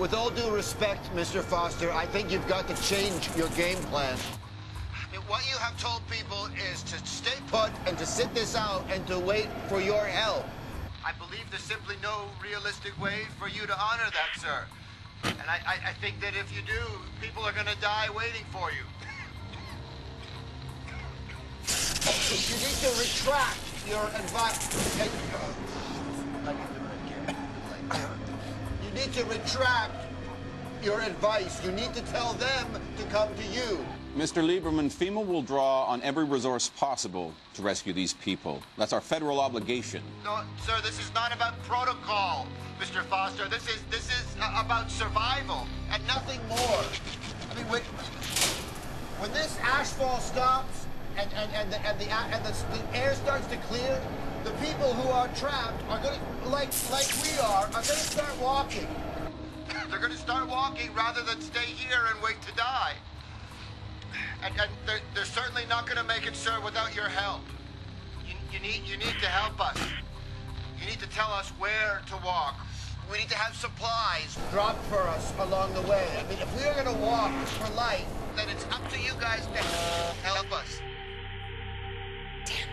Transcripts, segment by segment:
With all due respect, Mr. Foster, I think you've got to change your game plan. What you have told people is to stay put and to sit this out and to wait for your help. I believe there's simply no realistic way for you to honor that, sir. And I think that if you do, people are going to die waiting for you. You need to retract your advice. You need to retract your advice. You need to tell them to come to you. Mr. Lieberman, FEMA will draw on every resource possible to rescue these people. That's our federal obligation. No, sir, this is not about protocol, Mr. Foster. This is about survival and nothing more. I mean, when this ashfall stops and the air starts to clear, the people who are trapped are going to, like we are going to start walking. They're going to start walking rather than stay here and wait to die. And they're certainly not going to make it, sir, without your help. You need to help us. You need to tell us where to walk. We need to have supplies dropped for us along the way. I mean, if we are going to walk for life, then it's up to you guys to help us. Damn it.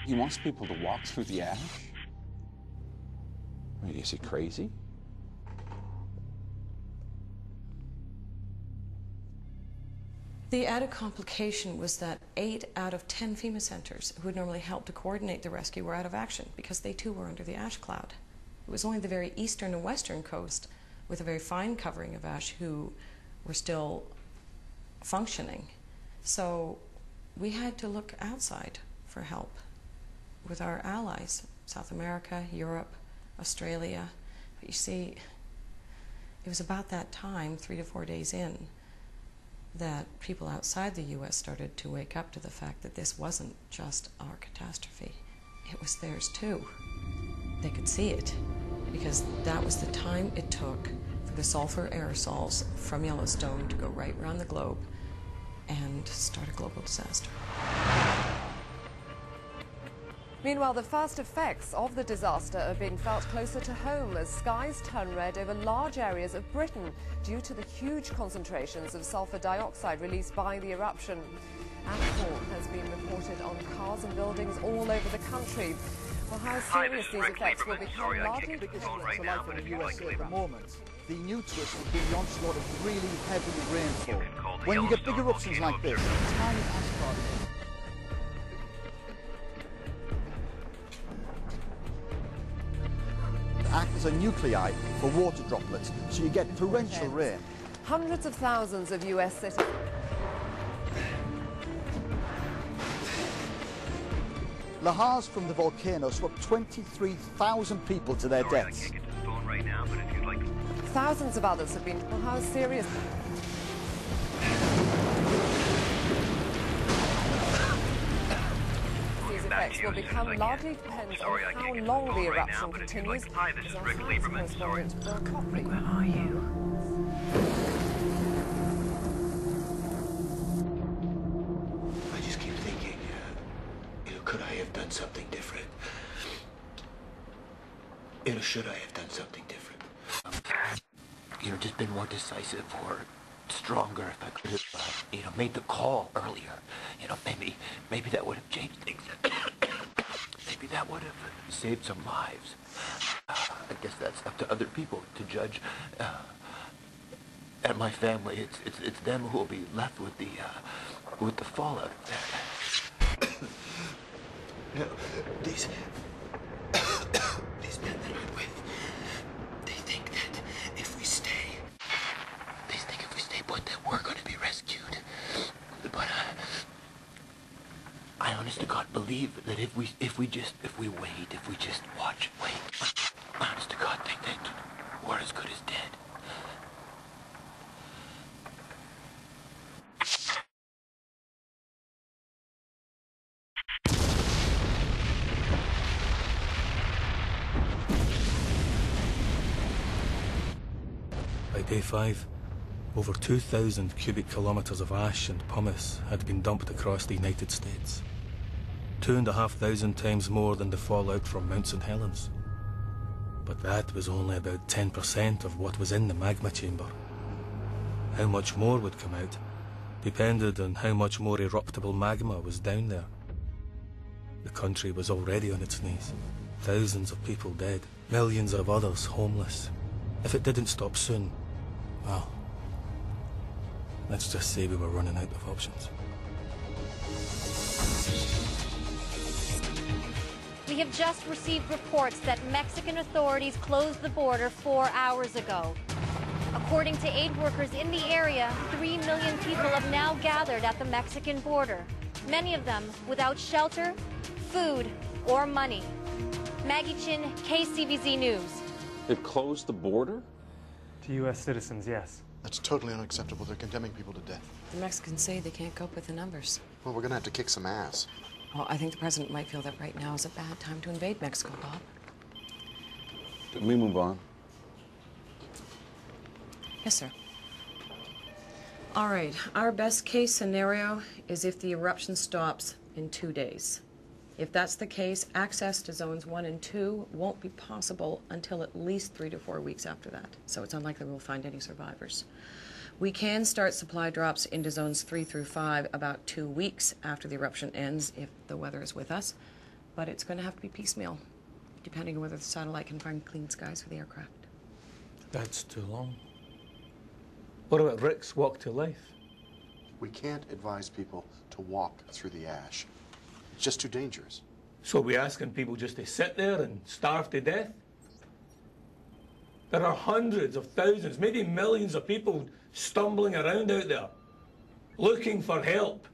He wants people to walk through the ash? Wait, is he crazy? The added complication was that 8 out of 10 FEMA centers who would normally help to coordinate the rescue were out of action because they too were under the ash cloud. It was only the very eastern and western coast with a very fine covering of ash who were still functioning. So we had to look outside for help with our allies, South America, Europe, Australia. But you see, it was about that time, 3 to 4 days in, that people outside the U.S. started to wake up to the fact that this wasn't just our catastrophe. It was theirs too. They could see it because that was the time it took for the sulfur aerosols from Yellowstone to go right around the globe and start a global disaster. Meanwhile, the first effects of the disaster are being felt closer to home as skies turn red over large areas of Britain due to the huge concentrations of sulfur dioxide released by the eruption. Ashfall has been reported on cars and buildings all over the country. Well, how serious these effects will become largely biggest threat to life in the USA at the moment. The new twist has been the onslaught of really heavy rainfall. When you get big eruptions like this, tiny ash particles act as a nuclei for water droplets, so you get torrential rain. Hundreds of thousands of US citizens. Lahars from the volcano swept 23,000 people to their deaths. I can't get to the phone right now, but if you'd like... Thousands of others have been... Well, how serious... These effects will become largely dependent on how long the eruption continues. Hi, this is Rick Lieberman. Sorry. Rick, where are you? I just keep thinking, could I have done something different? Should I have done something different? Just been more decisive or stronger if I could have, made the call earlier. Maybe that would have changed things. Maybe that would have saved some lives. I guess that's up to other people to judge. And my family, it's them who will be left with the fallout of that. No, these men that I'm with, they think that if we stay put, that we're going to be rescued. But I honest to God believe that if we wait, if we just watch, wait, I honest to God think that we're as good as dead. By day 5, over 2,000 cubic kilometres of ash and pumice had been dumped across the United States. 2,500 times more than the fallout from Mount St. Helens. But that was only about 10% of what was in the magma chamber. How much more would come out depended on how much more eruptible magma was down there. The country was already on its knees. Thousands of people dead, millions of others homeless. If it didn't stop soon, well, let's just say we were running out of options. We have just received reports that Mexican authorities closed the border 4 hours ago. According to aid workers in the area, 3 million people have now gathered at the Mexican border, many of them without shelter, food, or money. Maggie Chin, KCBZ News. They've closed the border? To U.S. citizens, yes. That's totally unacceptable. They're condemning people to death. The Mexicans say they can't cope with the numbers. Well, we're gonna have to kick some ass. Well, I think the president might feel that right now is a bad time to invade Mexico, Bob. Can we move on? Yes, sir. All right, our best case scenario is if the eruption stops in 2 days. If that's the case, access to zones 1 and 2 won't be possible until at least 3 to 4 weeks after that. So it's unlikely we'll find any survivors. We can start supply drops into zones 3 through 5 about 2 weeks after the eruption ends if the weather is with us. But it's going to have to be piecemeal, depending on whether the satellite can find clean skies for the aircraft. That's too long. What about Rick's walk to life? We can't advise people to walk through the ash. It's just too dangerous. So are we asking people just to sit there and starve to death? There are hundreds of thousands, maybe millions of people stumbling around out there, looking for help.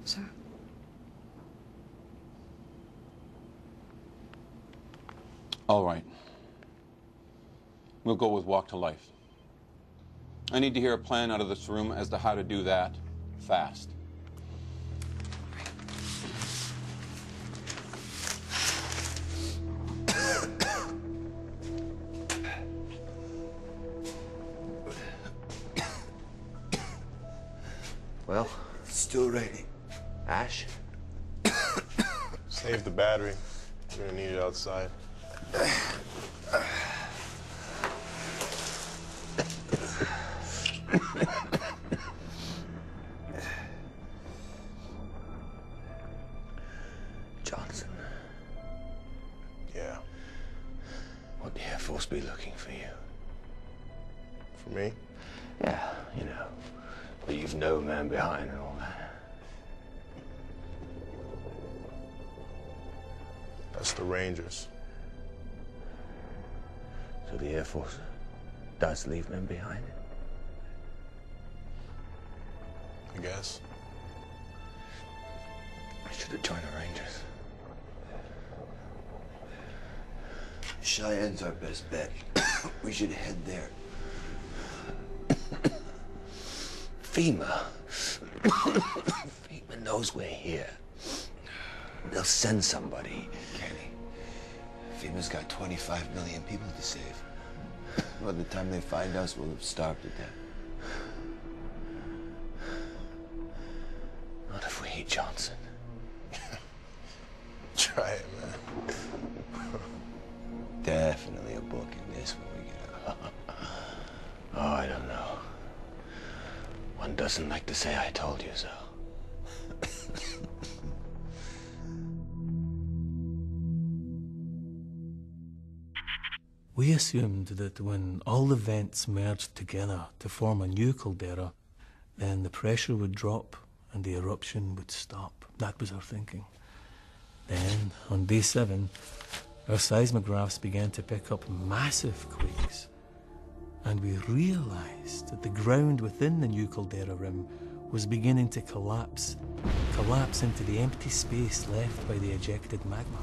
Sir? All right. We'll go with walk to life. I need to hear a plan out of this room as to how to do that fast. Well, It's still raining. Ash? Save the battery. We're gonna need it outside. Johnson. Yeah. Would the Air Force be looking for you? For me? Yeah, you know. Leave no man behind and all that. That's the Rangers. So the Air Force does leave men behind? I guess. I should have joined the Rangers. Cheyenne's our best bet. We should head there. FEMA. FEMA knows we're here. They'll send somebody. Kenny, FEMA's got 25 million people to save. By the time they find us, we'll have starved to death. Not if we hate Johnson. Try it, man. Definitely a book in this when we get out. Oh, I don't know. One doesn't like to say I told you so. We assumed that when all the vents merged together to form a new caldera, then the pressure would drop and the eruption would stop. That was our thinking. Then, on day 7, our seismographs began to pick up massive quakes. And we realized that the ground within the new caldera rim was beginning to collapse into the empty space left by the ejected magma.